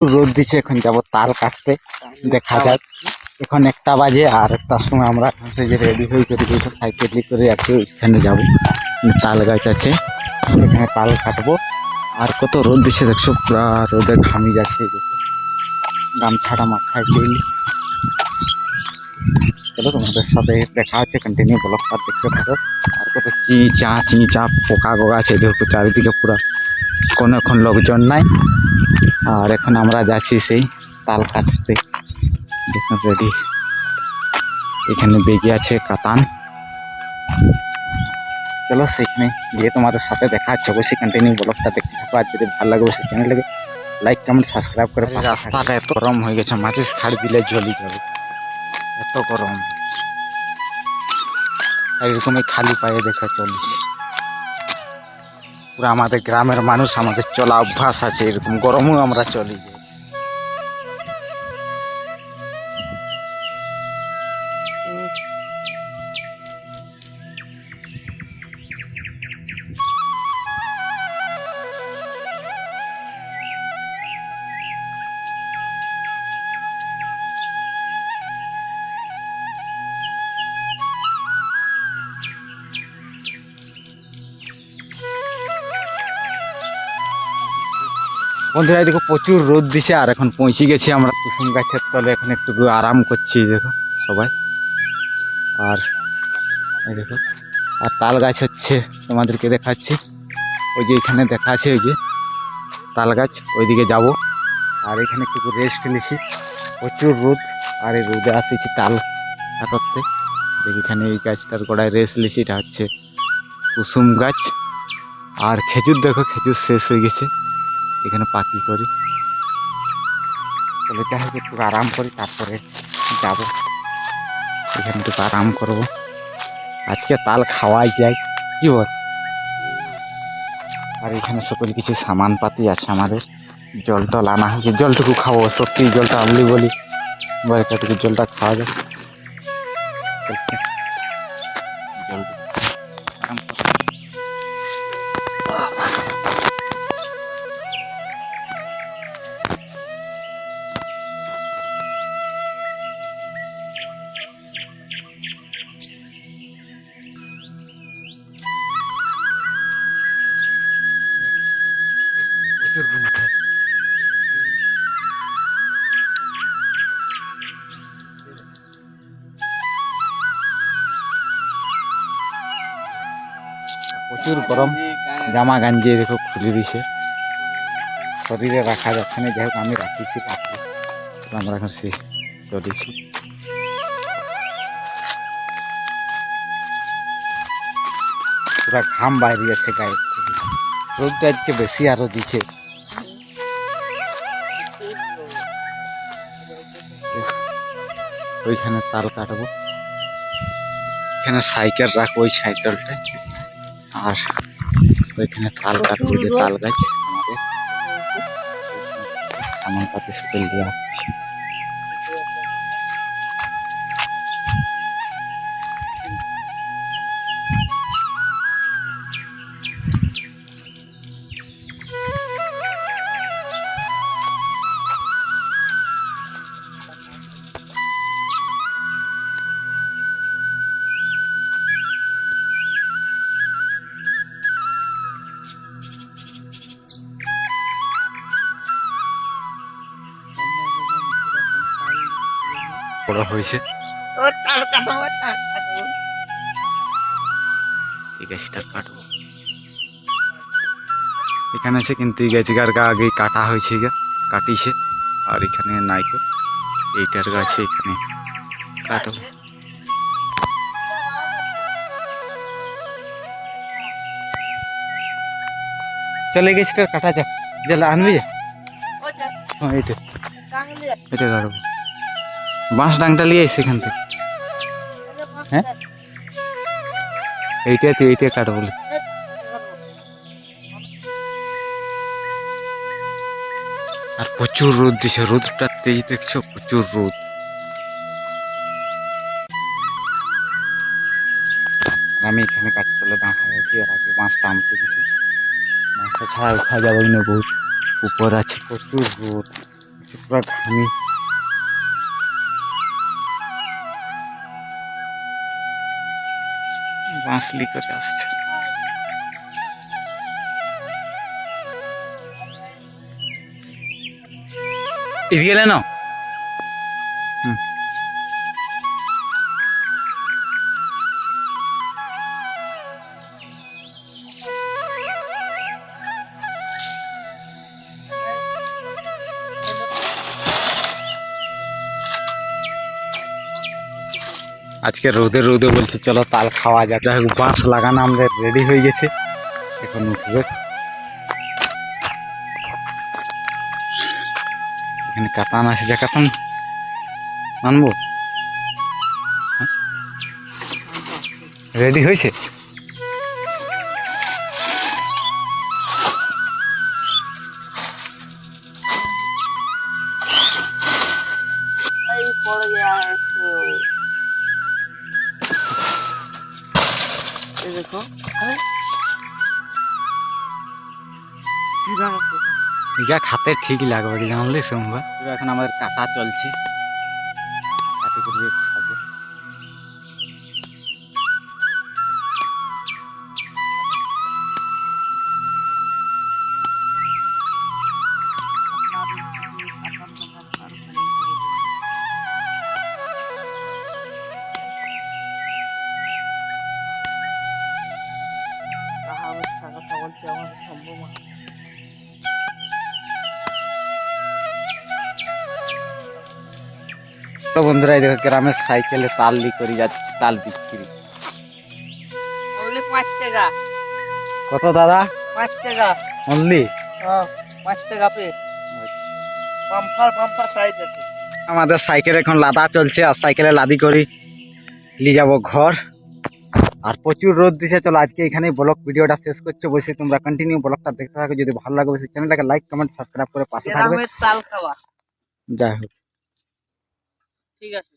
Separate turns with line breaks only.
রোদ দিচ্ছে, এখন যাব তাল কাটতে, দেখা যাক। এখন 1টা বাজে, আর 1টার সময় আমরা সেই যে রেডি হয়ে করে সাইকেল করে আছে, ওইখানে যাবো। তাল গাছ আছে, এখানে তাল কাটবো। আর কত রোদ দিচ্ছে দেখছো, পুরা রোদে ঘামি যাচ্ছে। গামছাটা মাথায় দিই। চলো তোমাদের সাথে দেখা হচ্ছে, কন্টিনিউ ব্লগটা দেখতে থাকো। আর কত চিঁচা পোকা গোগা আছে দেখো চারিদিকে, পুরা কোনো এখন লোকজন নাই। আর এখন আমরা যাচ্ছি সেই তাল কাটতে, দেখুন রেডি। এখানে বেগে আছে কাতান। চলো সেইখানে গিয়ে তোমাদের সাথে দেখা হচ্ছে। অবশ্যই কন্টিনিউ ব্লগটা দেখতে থাকো। আর যদি ভালো লাগে অবশ্যই চ্যানেলটাকে লাইক কমেন্ট সাবস্ক্রাইব করে। রাস্তাটা এত গরম হয়ে গেছে, মাচিস খাড়ি দিলে জ্বলি যাবে, এত গরম। এরকমই খালি পায়ে দেখে চলিস। পুরো আমাদের গ্রামের মানুষ, আমাদের চলা অভ্যাস আছে, এরকম গরমও আমরা চলি। বন্ধুরা দেখো প্রচুর রোদ দিছে, আর এখন পৌঁছে গেছি আমরা কুসুম গাছের তলে। এখন একটু আরাম করছি দেখো সবাই। আর এই দেখো, আর তাল গাছ হচ্ছে, তোমাদেরকে দেখাচ্ছি। ওই যে এখানে দেখা আছে, ওই যে তাল গাছ, ওইদিকে যাব। আর এখানে একটু রেস্ট নিছি, প্রচুর রোদ। আর এই রোদে আসেছি তাল কাটতে। দেখি এখানে এই গাছটার গোড়ায় রেস্ট নিছি, এটা হচ্ছে কুসুম গাছ। আর খেজুর দেখো, খেজুর শেষ হয়ে গেছে, এখানে পাকি করি। চলে যাই হোক, একটু আরাম করি, তারপরে যাব। এখানে একটু আরাম করবো, আজকে তাল খাওয়াই যায়, কি বল। আর এখানে সকল কিছু সামান পাতি আছে আমাদের। জল টল আনা হয়েছে, জলটুকু খাবো। সত্যি জলটা আনলি বলি বাড়িটাটুকু জলটা খাওয়া যায়। প্রচুর ঘুম আছে। প্রচুর গরম, জামা গাঞ্জি দেখো খুলে দিছে, শরীরে রাখা যাচ্ছে না। যাই হোক আমি রাখিছি, আমরা এখন সে চলেছি। পুরা ঘাম বাইরে যাচ্ছে গায়ের থেকে, রোদটা আজকে বেশি আরো দিচ্ছে। ওইখানে তাল কাটবো, এখানে সাইকেল রাখবো ওই সাইকেলটায়। আর ওইখানে তাল কাটবো, যে তাল গাছ আমাদের সামান পাতি সাইকেল দেওয়া। বড় হয়েছে এই গাছটা কাটবো। এখানে আছে কিন্তু এই গাছ আগে কাটা হয়েছে, কাটিছে। আর এখানে নাইকো এইটার গাছে এখানে কাটবো। চলে গেছটা কাটা যাক, যেটা আনবি। হ্যাঁ এটা এটা কাটবো, বাঁশ ডাংটা নিয়ে এসে এখান থেকে। হ্যাঁ এইটা কাটবো বলে। আর প্রচুর রোদ দিছে, রোদটা তেজ দেখছো, প্রচুর রোদ। আমি এখানে কাজ চলে দাঁড়ায় আছি, আর আগে বাঁশটা আনতে গেছি। বাঁশটা ছাড়া উঠা যাবে না, বহুত উপর আছে, প্রচুর রোদ। পুরো ঘামি। বাঁশলি করে আসছে। এদিকে এলে না। আজকে রোদে রোদে বলছি চলো তাল খাওয়া যাক। যাই হোক বাঁশ লাগানো আমাদের রেডি হয়ে গেছে, এখন উঠবে। এখানে কাতান আছে, যা কাতান আনবো। রেডি হয়েছে?
देखो
যা খাতে ঠিক লাগবে কি জানলি সোমবার। পুরো এখন আমাদের কাটা চলছে, কাটি করে খাবো।
কথা বলছি আমাদের সম্ভব না।
তো বন্ধুরা এই দেখো গ্রামের সাইকেলে তাল লি করে যাচ্ছে, তাল বিক্রি।
only 5 টাকা।
কত দাদা?
5 টাকা
অনলি?
হ্যাঁ 5 টাকা পিস। বাম্পার সাইজ আছে।
আমাদের সাইকেল এখন লাদা চলছে, আর সাইকেলে লাদি করি নিয়ে যাবো ঘর। আর প্রচুর রোদ দিছে। চলো আজকে এখানেই ব্লগ ভিডিওটা শেষ করছে। বসে তোমরা কন্টিনিউ ব্লগটা দেখতে থাকো। যদি ভালো লাগে অবশ্যই চ্যানেলটাকে লাইক কমেন্ট সাবস্ক্রাইব করে পাশে থাকবে।
গ্রামের তাল খাওয়া।
যাই হোক
ঠিক আছে।